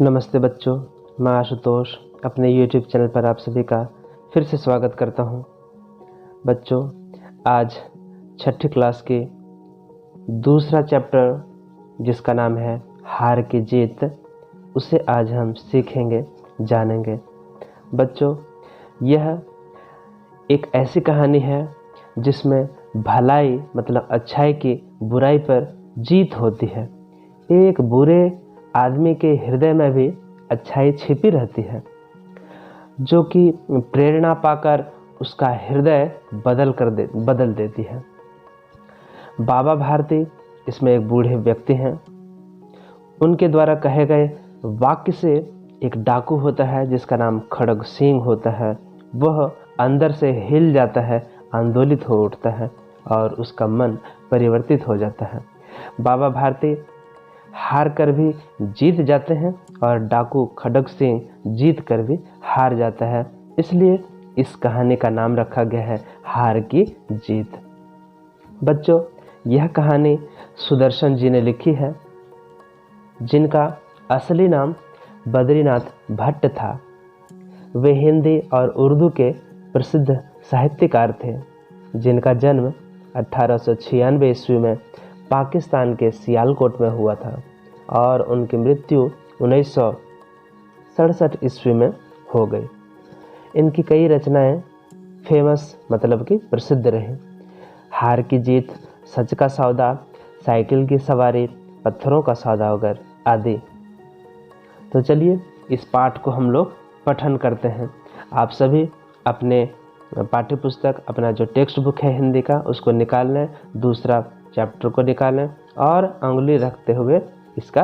नमस्ते बच्चों, मैं आशुतोष अपने YouTube चैनल पर आप सभी का फिर से स्वागत करता हूं। बच्चों, आज छठी क्लास के दूसरा चैप्टर जिसका नाम है हार की जीत, उसे आज हम सीखेंगे, जानेंगे। बच्चों, यह एक ऐसी कहानी है जिसमें भलाई मतलब अच्छाई की बुराई पर जीत होती है। एक बुरे आदमी के हृदय में भी अच्छाई छिपी रहती है, जो कि प्रेरणा पाकर उसका हृदय बदल देती है। बाबा भारती इसमें एक बूढ़े व्यक्ति हैं। उनके द्वारा कहे गए वाक्य से एक डाकू होता है जिसका नाम खड़ग सिंह होता है। वह अंदर से हिल जाता है, आंदोलित हो उठता है और उसका मन परिवर्तित हो जाता है। बाबा भारती हार कर भी जीत जाते हैं और डाकू खड़ग सिंह जीत कर भी हार जाता है। इसलिए इस कहानी का नाम रखा गया है हार की जीत। बच्चों, यह कहानी सुदर्शन जी ने लिखी है, जिनका असली नाम बद्रीनाथ भट्ट था। वे हिंदी और उर्दू के प्रसिद्ध साहित्यकार थे, जिनका जन्म 1896 ईस्वी में पाकिस्तान के सियालकोट में हुआ था और उनकी मृत्यु 1967 ईस्वी में हो गई। इनकी कई रचनाएं फेमस मतलब कि प्रसिद्ध रही। हार की जीत, सच का सौदा, साइकिल की सवारी, पत्थरों का सौदागर आदि। तो चलिए इस पाठ को हम लोग पठन करते हैं। आप सभी अपने पाठ्य पुस्तक, अपना जो टेक्स्ट बुक है हिंदी का, उसको निकाल लें, दूसरा चैप्टर को निकालें और अंगुली रखते हुए इसका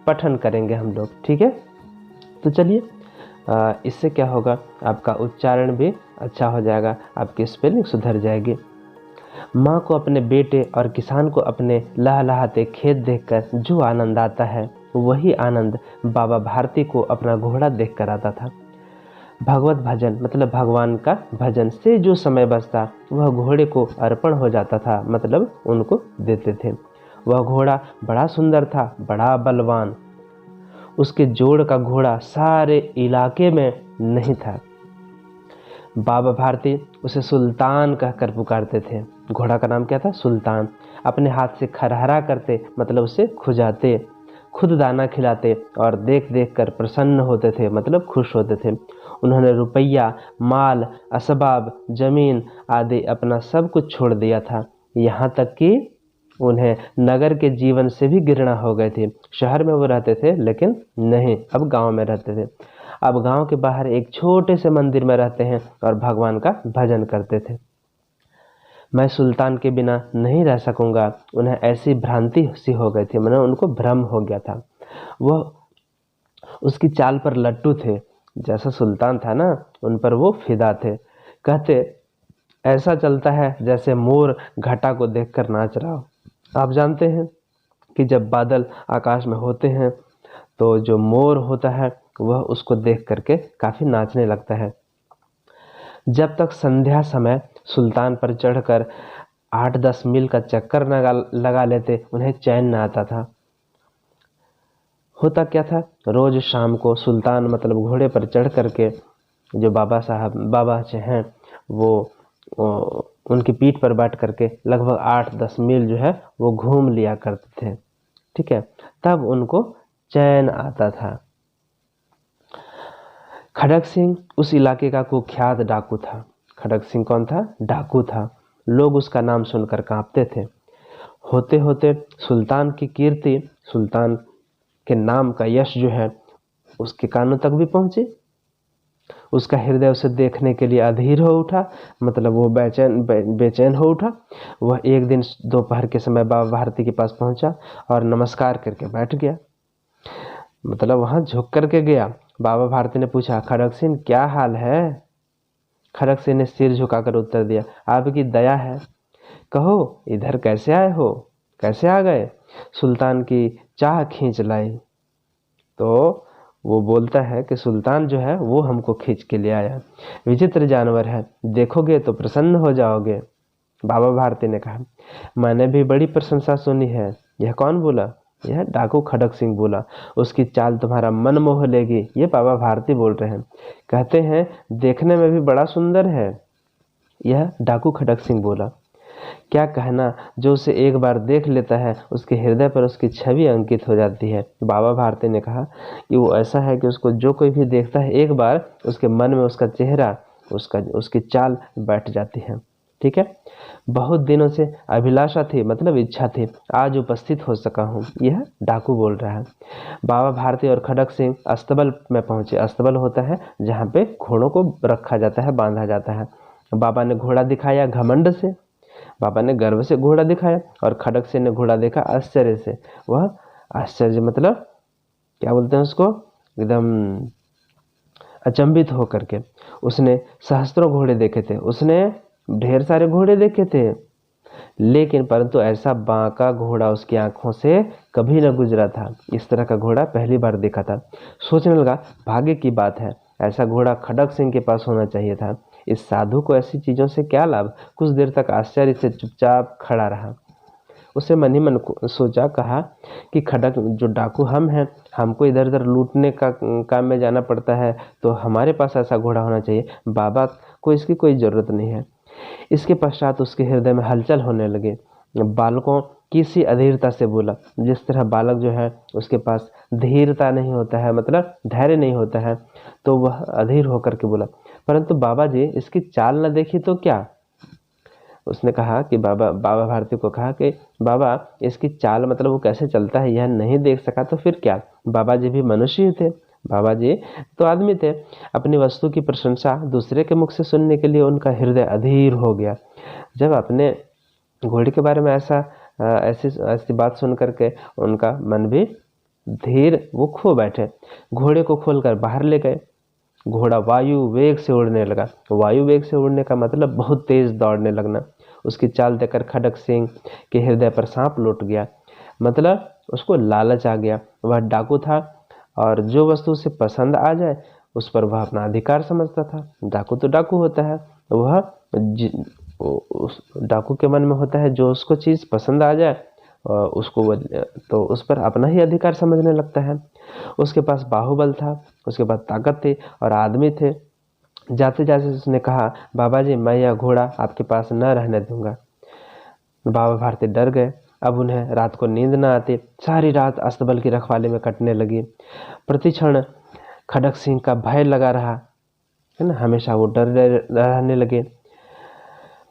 पठन करेंगे हम लोग, ठीक है। तो चलिए, इससे क्या होगा, आपका उच्चारण भी अच्छा हो जाएगा, आपकी स्पेलिंग सुधर जाएगी। माँ को अपने बेटे और किसान को अपने लहलहाते खेत देखकर जो आनंद आता है, वही आनंद बाबा भारती को अपना घोड़ा देखकर आता था। भगवत भजन मतलब भगवान का भजन से जो समय बचता वह घोड़े को अर्पण हो जाता था, मतलब उनको देते थे। वह घोड़ा बड़ा सुंदर था, बड़ा बलवान। उसके जोड़ का घोड़ा सारे इलाके में नहीं था। बाबा भारती उसे सुल्तान कहकर पुकारते थे। घोड़ा का नाम क्या था? सुल्तान। अपने हाथ से खरहरा करते मतलब उसे खुजाते, खुद दाना खिलाते और देख देख कर प्रसन्न होते थे मतलब खुश होते थे। उन्होंने रुपया, माल, असबाब, जमीन आदि अपना सब कुछ छोड़ दिया था। यहाँ तक कि उन्हें नगर के जीवन से भी घृणा हो गई थी। शहर में वो रहते थे लेकिन नहीं, अब गांव में रहते थे। अब गांव के बाहर एक छोटे से मंदिर में रहते हैं और भगवान का भजन करते थे। मैं सुल्तान के बिना नहीं रह सकूंगा। उन्हें ऐसी भ्रांति सी हो गई थी, मतलब उनको भ्रम हो गया था। वह उसकी चाल पर लट्टू थे। जैसा सुल्तान था ना, उन पर वो फिदा थे। कहते ऐसा चलता है जैसे मोर घटा को देखकर नाच रहा हो। आप जानते हैं कि जब बादल आकाश में होते हैं तो जो मोर होता है वह उसको देख करके काफी नाचने लगता है। जब तक संध्या समय सुल्तान पर चढ़कर 8-10 मील का चक्कर लगा लेते, उन्हें चैन न आता था। होता क्या था, रोज शाम को सुल्तान मतलब घोड़े पर चढ़ करके जो बाबा हैं वो उनकी पीठ पर बैठ करके लगभग 8-10 मील जो है वो घूम लिया करते थे, ठीक है। तब उनको चैन आता था। खड़ग सिंह उस इलाके का कुख्यात डाकू था। खड़ग सिंह कौन था? डाकू था। लोग उसका नाम सुनकर कांपते थे। होते होते सुल्तान की कीर्ति, सुल्तान के नाम का यश जो है उसके कानों तक भी पहुंचे। उसका हृदय उसे देखने के लिए अधीर हो उठा, मतलब वो बेचैन हो उठा। वह एक दिन दोपहर के समय बाबा भारती के पास पहुंचा और नमस्कार करके बैठ गया, मतलब वहां झुक करके गया। बाबा भारती ने पूछा, खड़ग सिंह क्या हाल है? खड़ग सिंह ने सिर झुकाकर उत्तर दिया, आपकी दया है। कहो इधर कैसे आए हो, कैसे आ गए? सुल्तान की चाह खींच लाई। तो वो बोलता है कि सुल्तान जो है वो हमको खींच के ले आया। विचित्र जानवर है, देखोगे तो प्रसन्न हो जाओगे। बाबा भारती ने कहा, मैंने भी बड़ी प्रशंसा सुनी है। यह कौन बोला? यह डाकू खड़क सिंह बोला। उसकी चाल तुम्हारा मन मोह लेगी। ये बाबा भारती बोल रहे हैं। कहते हैं देखने में भी बड़ा सुंदर है। यह डाकू खड़क सिंह बोला। क्या कहना, जो उसे एक बार देख लेता है उसके हृदय पर उसकी छवि अंकित हो जाती है। बाबा भारती ने कहा कि वो ऐसा है कि उसको जो कोई भी देखता है एक बार उसके मन में उसका चेहरा, उसकी चाल बैठ जाती है। ठीक है। बहुत दिनों से अभिलाषा थी, मतलब इच्छा थी, आज उपस्थित हो सका हूँ। यह डाकू बोल रहा है। बाबा भारती और खड़क सिंह अस्तबल में पहुंचे। अस्तबल होता है जहाँ पे घोड़ों को रखा जाता है, बांधा जाता है। बाबा ने घोड़ा दिखाया घमंड से, बाबा ने गर्व से घोड़ा दिखाया, और खड़क सिंह ने घोड़ा देखा आश्चर्य से। वह आश्चर्य मतलब क्या बोलते हैं उसको, एकदम अचंभित होकर के। उसने सहस्त्रों घोड़े देखे थे, उसने ढेर सारे घोड़े देखे थे, लेकिन परंतु ऐसा बांका घोड़ा उसकी आंखों से कभी न गुजरा था। इस तरह का घोड़ा पहली बार देखा था। सोचने लगा भाग्य की बात है, ऐसा घोड़ा खड़क सिंह के पास होना चाहिए था। इस साधु को ऐसी चीज़ों से क्या लाभ। कुछ देर तक आश्चर्य से चुपचाप खड़ा रहा। उसे मन ही मन सोचा, कहा कि खड़क जो डाकू हम हैं, हमको इधर उधर लूटने का काम में जाना पड़ता है, तो हमारे पास ऐसा घोड़ा होना चाहिए। बाबा को इसकी कोई ज़रूरत नहीं है। इसके पश्चात उसके हृदय में हलचल होने लगे। बालकों की सी अधीरता से बोला। जिस तरह बालक जो है उसके पास धीरता नहीं होता है, मतलब धैर्य नहीं होता है, तो वह अधीर होकर के बोला, परंतु बाबा जी इसकी चाल न देखी तो क्या। उसने कहा कि बाबा भारती को कहा कि बाबा इसकी चाल, मतलब वो कैसे चलता है, यह नहीं देख सका तो फिर क्या। बाबा जी भी मनुष्य ही थे, बाबा जी तो आदमी थे। अपनी वस्तु की प्रशंसा दूसरे के मुख से सुनने के लिए उनका हृदय अधीर हो गया। जब अपने घोड़े के बारे में ऐसी बात सुन करके उनका मन भी धीर, वो खो बैठे। घोड़े को खोलकर बाहर ले गए। घोड़ा वायु वेग से उड़ने लगा। वायु वेग से उड़ने का मतलब बहुत तेज दौड़ने लगना। उसकी चाल देखकर खड़क सिंह के हृदय पर सांप लौट गया, मतलब उसको लालच आ गया। वह डाकू था और जो वस्तु उसे पसंद आ जाए उस पर वह अपना अधिकार समझता था। डाकू तो डाकू होता है, वह उस डाकू के मन में होता है जो उसको चीज़ पसंद आ जाए उसको तो उस पर अपना ही अधिकार समझने लगता है। उसके पास बाहुबल था, उसके पास ताकत थी और आदमी थे। जाते जाते उसने कहा, बाबा जी मैं यह घोड़ा आपके पास न रहने दूंगा। बाबा भारती डर गए। अब उन्हें रात को नींद न आती। सारी रात अस्तबल की रखवाली में कटने लगी। प्रतिक्षण खड़क सिंह का भय लगा रहा है ना, हमेशा वो डर रहने लगे।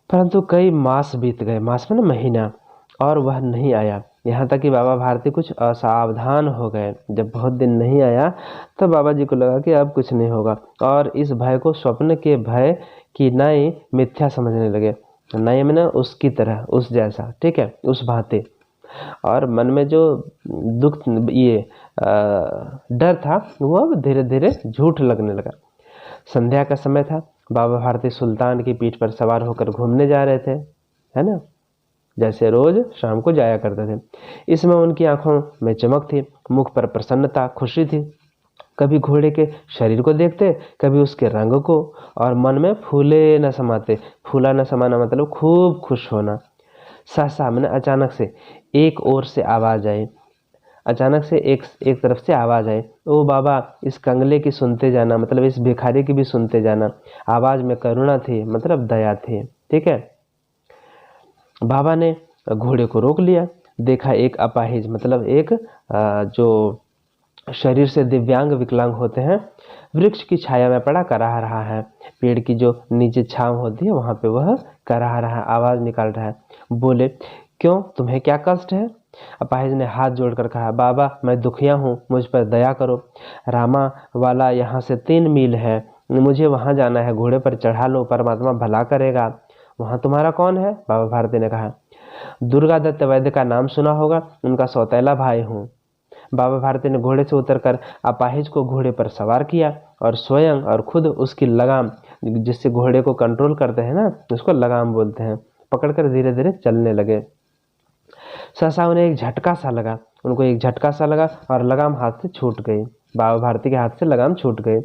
परंतु कई मास बीत गए, मास में ना महीना, और वह नहीं आया। यहाँ तक कि बाबा भारती कुछ असावधान हो गए। जब बहुत दिन नहीं आया तब बाबा जी को लगा कि अब कुछ नहीं होगा, और इस भय को स्वप्न के भय की नई मिथ्या समझने लगे। नई में ना उसकी तरह, उस जैसा, ठीक है, उस भांति। और मन में जो दुख, ये डर था, वो अब धीरे धीरे झूठ लगने लगा। संध्या का समय था। बाबा भारती सुल्तान की पीठ पर सवार होकर घूमने जा रहे थे, है ना, जैसे रोज शाम को जाया करते थे। इसमें उनकी आंखों में चमक थी, मुख पर प्रसन्नता, खुशी थी। कभी घोड़े के शरीर को देखते, कभी उसके रंग को, और मन में फूले न समाते। फूला न समाना मतलब खूब खुश होना। सहसा मैंने अचानक से एक ओर से आवाज आई। अचानक से एक तरफ से आवाज आई, ओ बाबा इस कंगले की सुनते जाना, मतलब इस भिखारी की भी सुनते जाना। आवाज में करुणा थी, मतलब दया थी। ठीक है। बाबा ने घोड़े को रोक लिया। देखा एक अपाहिज, मतलब एक जो शरीर से दिव्यांग विकलांग होते हैं, वृक्ष की छाया में पड़ा कराह रहा है। पेड़ की जो नीचे छांव होती है वहां पे वह कराह रहा है, आवाज निकाल रहा है। बोले, क्यों, तुम्हें क्या कष्ट है। अपाहिज ने हाथ जोड़कर कहा, बाबा मैं दुखिया हूँ, मुझ पर दया करो। रामा वाला यहाँ से 3 मील है, मुझे वहां जाना है, घोड़े पर चढ़ा लो, परमात्मा भला करेगा। वहां तुम्हारा कौन है। बाबा भारती ने कहा, दुर्गा दत्त वैद्य का नाम सुना होगा, उनका सौतेला भाई हूँ। बाबा भारती ने घोड़े से उतरकर अपाहिज को घोड़े पर सवार किया और स्वयं और खुद उसकी लगाम, जिससे घोड़े को कंट्रोल करते हैं ना, उसको लगाम बोलते हैं, पकड़कर धीरे धीरे चलने लगे। सहसा उन्हें एक झटका सा लगा, उनको एक झटका सा लगा और लगाम हाथ से छूट गई। बाबा भारती के हाथ से लगाम छूट गई।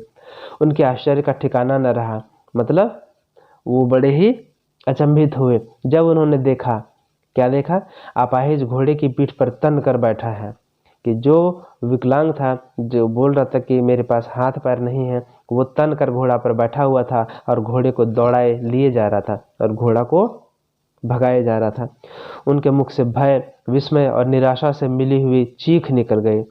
उनके आश्चर्य का ठिकाना न रहा, मतलब वो बड़े ही अचंभित हुए जब उन्होंने देखा। क्या देखा। अपाहिज घोड़े की पीठ पर तन कर बैठा है। कि जो विकलांग था, जो बोल रहा था कि मेरे पास हाथ पैर नहीं है, वो तन कर घोड़ा पर बैठा हुआ था और घोड़े को दौड़ाए लिए जा रहा था और घोड़ा को भगाया जा रहा था। उनके मुख से भय, विस्मय और निराशा से मिली हुई चीख निकल गई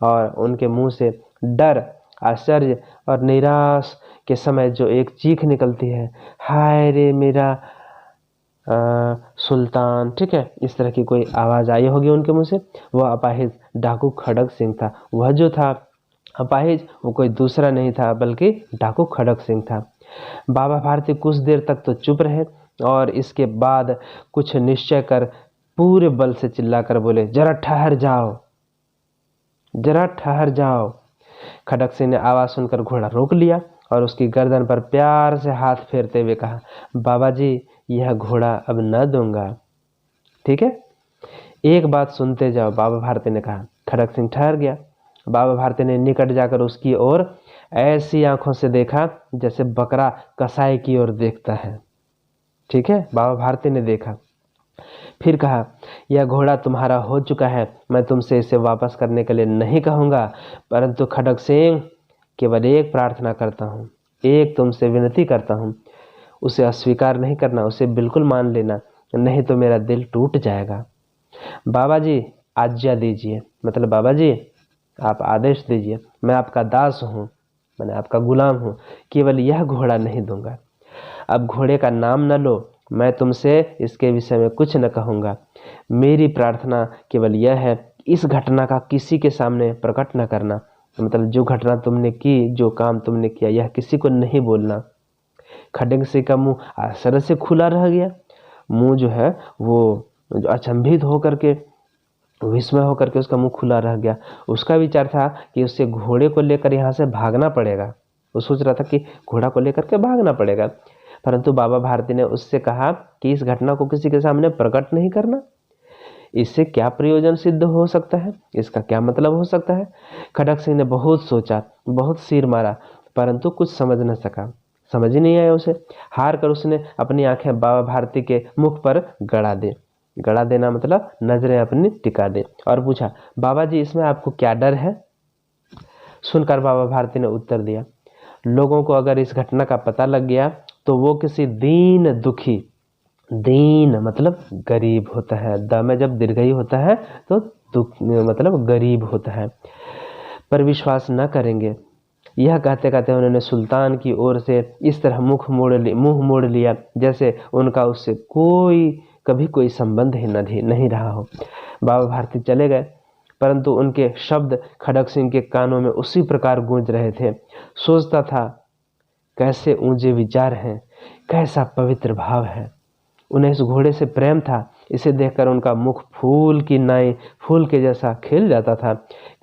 और उनके मुंह से डर, आश्चर्य और निराश के समय जो एक चीख निकलती है, हाय रे मेरा सुल्तान, ठीक है, इस तरह की कोई आवाज़ आई होगी उनके मुंह से। वह अपाहिज डाकू खड़ग सिंह था। वह जो था अपाहिज, वो कोई दूसरा नहीं था बल्कि डाकू खड़ग सिंह था। बाबा भारती कुछ देर तक तो चुप रहे और इसके बाद कुछ निश्चय कर पूरे बल से चिल्लाकर बोले, जरा ठहर जाओ, जरा ठहर जाओ। खड़ग सिंह ने आवाज़ सुनकर घोड़ा रोक लिया और उसकी गर्दन पर प्यार से हाथ फेरते हुए कहा, बाबा जी, यह घोड़ा अब न दूंगा, ठीक है, एक बात सुनते जाओ, बाबा भारती ने कहा। खड़ग सिंह ठहर गया। बाबा भारती ने निकट जाकर उसकी ओर ऐसी आंखों से देखा जैसे बकरा कसाई की ओर देखता है, ठीक है, बाबा भारती ने देखा। फिर कहा, यह घोड़ा तुम्हारा हो चुका है, मैं तुमसे इसे वापस करने के लिए नहीं कहूँगा, परंतु खड़ग सिंह, केवल एक प्रार्थना करता हूँ, एक तुमसे विनती करता हूँ, उसे अस्वीकार नहीं करना, उसे बिल्कुल मान लेना, नहीं तो मेरा दिल टूट जाएगा। बाबा जी आज्ञा दीजिए, मतलब बाबा जी आप आदेश दीजिए, मैं आपका दास हूँ, मैंने आपका गुलाम हूँ, केवल यह घोड़ा नहीं दूंगा। अब घोड़े का नाम न लो, मैं तुमसे इसके विषय में कुछ न कहूँगा। मेरी प्रार्थना केवल यह है, इस घटना का किसी के सामने प्रकट न करना, मतलब जो घटना तुमने की, जो काम तुमने किया, यह किसी को नहीं बोलना। खड़ग सिंह का मुंह आश्चर्य से खुला रह गया। मुंह जो है वो अचंभित होकर के, विस्मय होकर के उसका मुंह खुला रह गया। उसका विचार था कि उसे घोड़े को लेकर यहाँ से भागना पड़ेगा। वो सोच रहा था कि घोड़ा को लेकर के भागना पड़ेगा, परंतु बाबा भारती ने उससे कहा कि इस घटना को किसी के सामने प्रकट नहीं करना। इससे क्या प्रयोजन सिद्ध हो सकता है, इसका क्या मतलब हो सकता है। खड़ग सिंह ने बहुत सोचा, बहुत सिर मारा, परंतु कुछ समझ न सका, समझ ही नहीं आया उसे। हार कर उसने अपनी आंखें बाबा भारती के मुख पर गड़ा दे, गड़ा देना मतलब नजरें अपनी टिका दे, और पूछा, बाबा जी इसमें आपको क्या डर है। सुनकर बाबा भारती ने उत्तर दिया, लोगों को अगर इस घटना का पता लग गया तो वो किसी दीन दुखी, दीन मतलब गरीब होता है, द में जब दीर्घई होता है तो दुख मतलब गरीब होता है, पर विश्वास न करेंगे। यह कहते कहते उन्होंने सुल्तान की ओर से इस तरह मुंह मोड़ लिया जैसे उनका उससे कभी कोई संबंध ही नहीं रहा हो। बाबा भारती चले गए, परंतु उनके शब्द खड़ग सिंह के कानों में उसी प्रकार गूंज रहे थे। सोचता था, कैसे ऊंचे विचार हैं, कैसा पवित्र भाव है। उन्हें इस घोड़े से प्रेम था। इसे देखकर उनका मुख फूल की नाई फूल के जैसा खिल जाता था।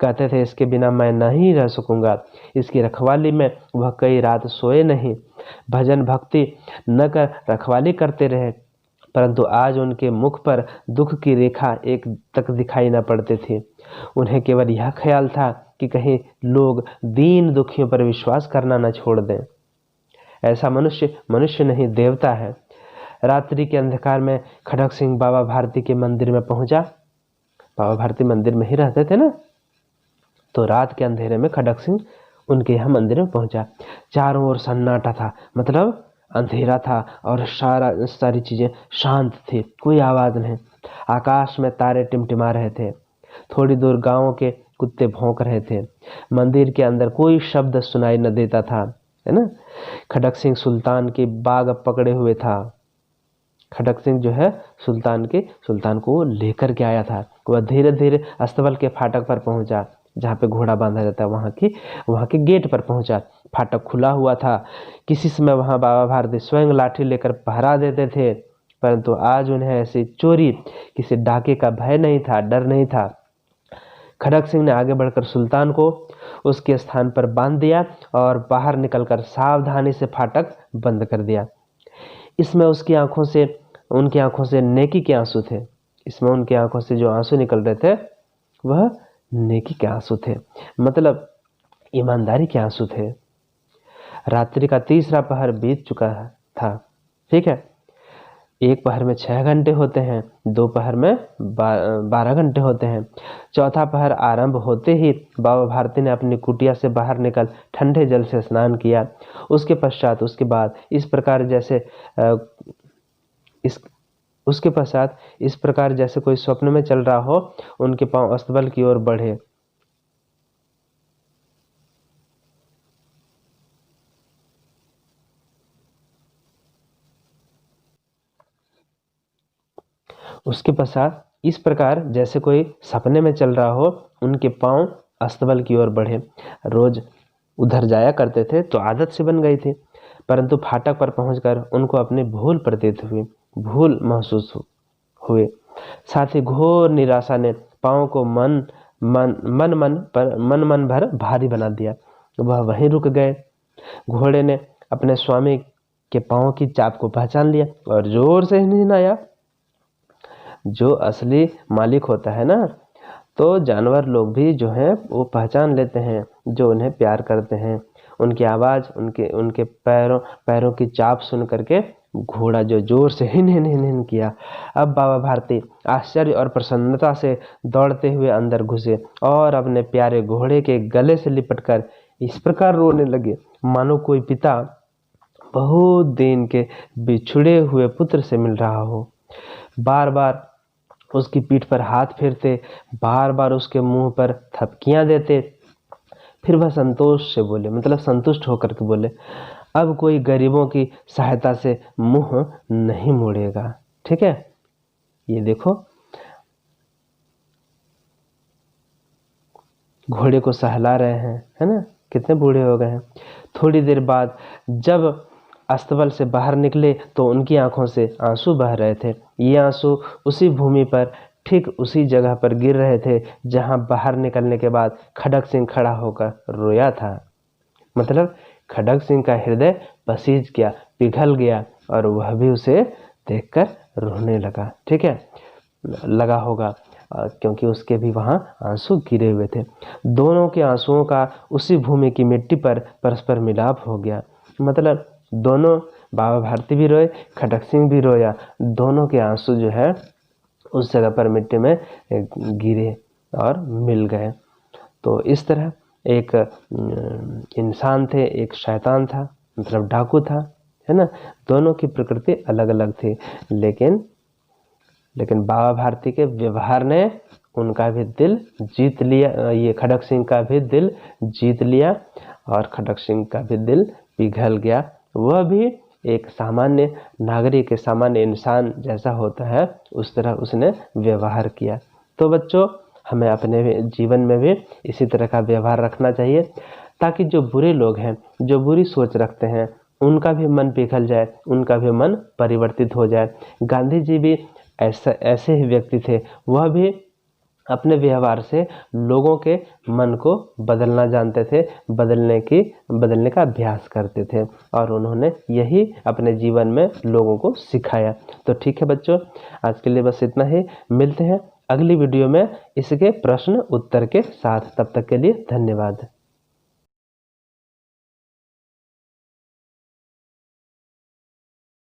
कहते थे, इसके बिना मैं नहीं रह सकूंगा। इसकी रखवाली में वह कई रात सोए नहीं, भजन भक्ति न कर रखवाली करते रहे, परंतु आज उनके मुख पर दुख की रेखा एक तक दिखाई न पड़ती थी। उन्हें केवल यह ख्याल था कि कहीं लोग दीन दुखियों पर विश्वास करना न छोड़ दें। ऐसा मनुष्य नहीं, देवता है। रात्रि के अंधकार में खड़ग सिंह बाबा भारती के मंदिर में पहुंचा। बाबा भारती मंदिर में ही रहते थे ना, तो रात के अंधेरे में खड़ग सिंह उनके यहाँ मंदिर में पहुंचा। चारों ओर सन्नाटा था, मतलब अंधेरा था और सारी चीजें शांत थी, कोई आवाज नहीं। आकाश में तारे टिमटिमा रहे थे। थोड़ी दूर गांवों के कुत्ते भौंक रहे थे। मंदिर के अंदर कोई शब्द सुनाई न देता था, है ना। खड़ग सिंह सुल्तान की बाग पकड़े हुए था। खड़ग सिंह जो है सुल्तान को लेकर के आया था। वह धीरे धीरे अस्तबल के फाटक पर पहुंचा, जहाँ पे घोड़ा बांधा जाता है, वहाँ के गेट पर पहुंचा। फाटक खुला हुआ था। किसी समय वहाँ बाबा भारती स्वयं लाठी लेकर पहरा देते थे, परंतु आज उन्हें ऐसी चोरी, किसी डाके का भय नहीं था, डर नहीं था। खड़ग सिंह ने आगे बढ़कर सुल्तान को उसके स्थान पर बांध दिया और बाहर निकलकर सावधानी से फाटक बंद कर दिया। इसमें उनकी आंखों से नेकी के आंसू थे। इसमें उनकी आंखों से जो आंसू निकल रहे थे वह नेकी के आंसू थे, मतलब ईमानदारी के आंसू थे। रात्रि का तीसरा पहर बीत चुका था, ठीक है। एक पहर में 6 घंटे होते हैं, दो पहर में 12 घंटे होते हैं। चौथा पहर आरंभ होते ही बाबा भारती ने अपनी कुटिया से बाहर निकल ठंडे जल से स्नान किया। उसके बाद इस प्रकार जैसे कोई स्वप्न में चल रहा हो, उनके पांव अस्तबल की ओर बढ़े। उसके पश्चात इस प्रकार जैसे कोई सपने में चल रहा हो, उनके पांव अस्तबल की ओर बढ़े। रोज उधर जाया करते थे तो आदत से बन गई थी, परंतु फाटक पर पहुंचकर उनको अपनी भूल प्रतीत हुई, भूल महसूस हुए। साथ ही घोर निराशा ने पांव को मन भर भारी बना दिया। वह वहीं रुक गए। घोड़े ने अपने स्वामी के पांव की चाप को पहचान लिया और जोर से हिनहिनाया। जो असली मालिक होता है ना, तो जानवर लोग भी जो हैं वो पहचान लेते हैं, जो उन्हें प्यार करते हैं। उनकी आवाज़, उनके पैरों की चाप सुन करके घोड़ा जो जोर से हिन हिन हिन हिन किया। अब बाबा भारती आश्चर्य और प्रसन्नता से दौड़ते हुए अंदर घुसे और अपने प्यारे घोड़े के गले से लिपटकर इस प्रकार रोने लगे, मानो कोई पिता बहुत दिन के बिछुड़े हुए पुत्र से मिल रहा हो। बार बार उसकी पीठ पर हाथ फेरते, बार बार उसके मुंह पर थपकियां देते। फिर वह संतोष से बोले, मतलब संतुष्ट होकर के बोले, अब कोई गरीबों की सहायता से मुंह नहीं मोड़ेगा। ठीक है, ये देखो घोड़े को सहला रहे हैं, है ना, कितने बूढ़े हो गए हैं। थोड़ी देर बाद जब अस्तबल से बाहर निकले तो उनकी आंखों से आंसू बह रहे थे। ये आंसू उसी भूमि पर, ठीक उसी जगह पर गिर रहे थे जहां बाहर निकलने के बाद खड़ग सिंह खड़ा होकर रोया था। मतलब खड़ग सिंह का हृदय पसीज गया, पिघल गया, और वह भी उसे देखकर रोने लगा। ठीक है, लगा होगा क्योंकि उसके भी वहां आंसू गिरे हुए थे। दोनों के आंसुओं का उसी भूमि की मिट्टी पर परस्पर मिलाप हो गया। मतलब दोनों, बाबा भारती भी रोए, खड़ग सिंह भी रोया। दोनों के आंसू जो है उस जगह पर मिट्टी में गिरे और मिल गए। तो इस तरह एक इंसान थे, एक शैतान था, मतलब डाकू था, है ना। दोनों की प्रकृति अलग अलग थी, लेकिन बाबा भारती के व्यवहार ने उनका भी दिल जीत लिया, ये खड़ग सिंह का भी दिल जीत लिया, और खड़ग सिंह का भी दिल पिघल गया। वह भी एक सामान्य नागरिक, सामान्य इंसान जैसा होता है, उस तरह उसने व्यवहार किया। तो बच्चों, हमें अपने जीवन में भी इसी तरह का व्यवहार रखना चाहिए, ताकि जो बुरे लोग हैं, जो बुरी सोच रखते हैं, उनका भी मन पिघल जाए, उनका भी मन परिवर्तित हो जाए। गांधी जी भी ऐसे ही व्यक्ति थे। वह भी अपने व्यवहार से लोगों के मन को बदलना जानते थे, बदलने का अभ्यास करते थे, और उन्होंने यही अपने जीवन में लोगों को सिखाया। तो ठीक है बच्चों, आज के लिए बस इतना ही। मिलते हैं अगली वीडियो में इसके प्रश्न उत्तर के साथ। तब तक के लिए धन्यवाद।